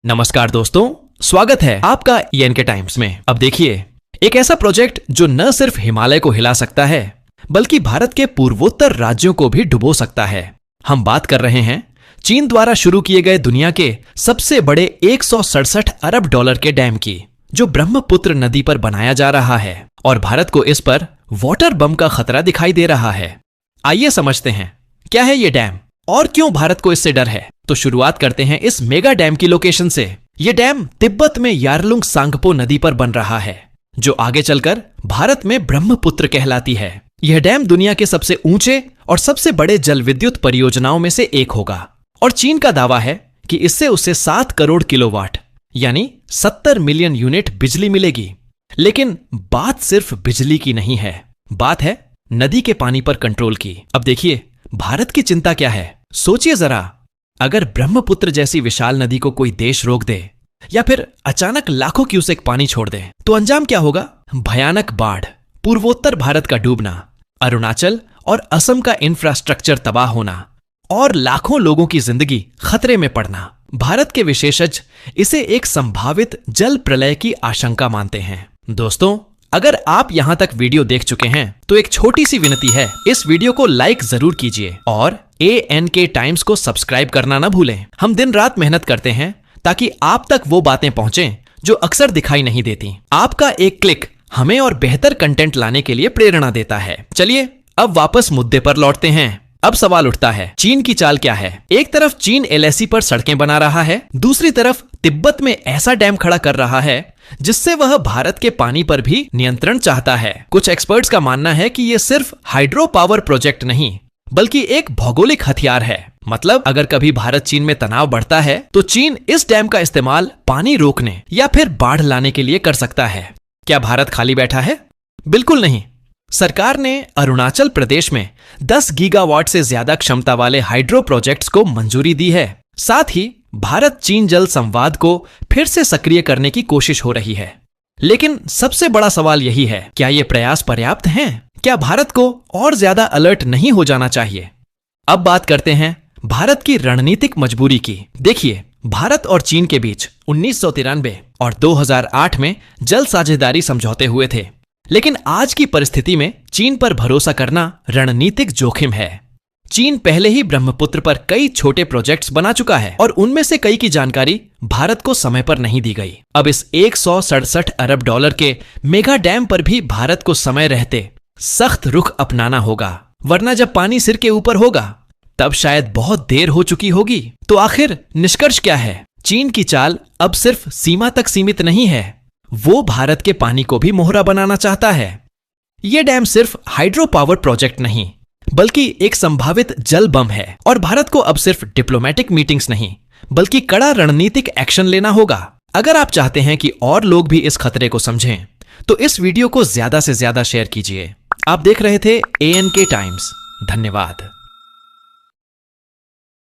नमस्कार दोस्तों, स्वागत है आपका ENK टाइम्स में। अब देखिए, एक ऐसा प्रोजेक्ट जो न सिर्फ हिमालय को हिला सकता है बल्कि भारत के पूर्वोत्तर राज्यों को भी डुबो सकता है। हम बात कर रहे हैं चीन द्वारा शुरू किए गए दुनिया के सबसे बड़े 167 अरब डॉलर के डैम की, जो ब्रह्मपुत्र नदी पर बनाया जा रहा है और भारत को इस पर वाटर बम का खतरा दिखाई दे रहा है। आइए समझते हैं क्या है ये डैम और क्यों भारत को इससे डर है। तो शुरुआत करते हैं इस मेगा डैम की लोकेशन से। यह डैम तिब्बत में यारलुंग सांगपो नदी पर बन रहा है, जो आगे चलकर भारत में ब्रह्मपुत्र कहलाती है। यह डैम दुनिया के सबसे ऊंचे और सबसे बड़े जल विद्युत परियोजनाओं में से एक होगा और चीन का दावा है कि इससे उसे 7 करोड़ किलोवाट यानी 70 मिलियन यूनिट बिजली मिलेगी। लेकिन बात सिर्फ बिजली की नहीं है, बात है नदी के पानी पर कंट्रोल की। अब देखिए, भारत की चिंता क्या है। सोचिए जरा, अगर ब्रह्मपुत्र जैसी विशाल नदी को कोई देश रोक दे या फिर अचानक लाखों क्यूसेक पानी छोड़ दे तो अंजाम क्या होगा? भयानक बाढ़, पूर्वोत्तर भारत का डूबना, अरुणाचल और असम का इंफ्रास्ट्रक्चर तबाह होना और लाखों लोगों की जिंदगी खतरे में पड़ना। भारत के विशेषज्ञ इसे एक संभावित जल प्रलय की आशंका मानते हैं। दोस्तों, अगर आप यहां तक वीडियो देख चुके हैं तो एक छोटी सी विनती है, इस वीडियो को लाइक जरूर कीजिए और ENK टाइम्स को सब्सक्राइब करना ना भूलें। हम दिन रात मेहनत करते हैं ताकि आप तक वो बातें पहुंचें जो अक्सर दिखाई नहीं देती। आपका एक क्लिक हमें और बेहतर कंटेंट लाने के लिए प्रेरणा देता है। चलिए अब वापस मुद्दे पर लौटते हैं। अब सवाल उठता है, चीन की चाल क्या है? एक तरफ चीन LAC पर सड़कें बना रहा है, दूसरी तरफ तिब्बत में ऐसा डैम खड़ा कर रहा है जिससे वह भारत के पानी पर भी नियंत्रण चाहता है। कुछ एक्सपर्ट्स का मानना है कि यह सिर्फ हाइड्रो पावर प्रोजेक्ट नहीं बल्कि एक भौगोलिक हथियार है। मतलब अगर कभी भारत चीन में तनाव बढ़ता है तो चीन इस डैम का इस्तेमाल पानी रोकने या फिर बाढ़ लाने के लिए कर सकता है। क्या भारत खाली बैठा है? बिल्कुल नहीं। सरकार ने अरुणाचल प्रदेश में 10 गीगावाट से ज्यादा क्षमता वाले हाइड्रो प्रोजेक्ट्स को मंजूरी दी है। साथ ही भारत चीन जल संवाद को फिर से सक्रिय करने की कोशिश हो रही है। लेकिन सबसे बड़ा सवाल यही है, क्या ये प्रयास पर्याप्त हैं? क्या भारत को और ज्यादा अलर्ट नहीं हो जाना चाहिए? अब बात करते हैं भारत की रणनीतिक मजबूरी की। देखिए, भारत और चीन के बीच 1993 और 2008 में जल साझेदारी समझौते हुए थे। लेकिन आज की परिस्थिति में चीन पर भरोसा करना रणनीतिक जोखिम है। चीन पहले ही ब्रह्मपुत्र पर कई छोटे प्रोजेक्ट्स बना चुका है और उनमें से कई की जानकारी भारत को समय पर नहीं दी गई। अब इस 167 अरब डॉलर के मेगा डैम पर भी भारत को समय रहते सख्त रुख अपनाना होगा, वरना जब पानी सिर के ऊपर होगा तब शायद बहुत देर हो चुकी होगी। तो आखिर निष्कर्ष क्या है? चीन की चाल अब सिर्फ सीमा तक सीमित नहीं है, वो भारत के पानी को भी मोहरा बनाना चाहता है। यह डैम सिर्फ हाइड्रो पावर प्रोजेक्ट नहीं बल्कि एक संभावित जल बम है और भारत को अब सिर्फ डिप्लोमेटिक मीटिंग्स नहीं बल्कि कड़ा रणनीतिक एक्शन लेना होगा। अगर आप चाहते हैं कि और लोग भी इस खतरे को समझें तो इस वीडियो को ज्यादा से ज्यादा शेयर कीजिए। आप देख रहे थे ENK टाइम्स। धन्यवाद।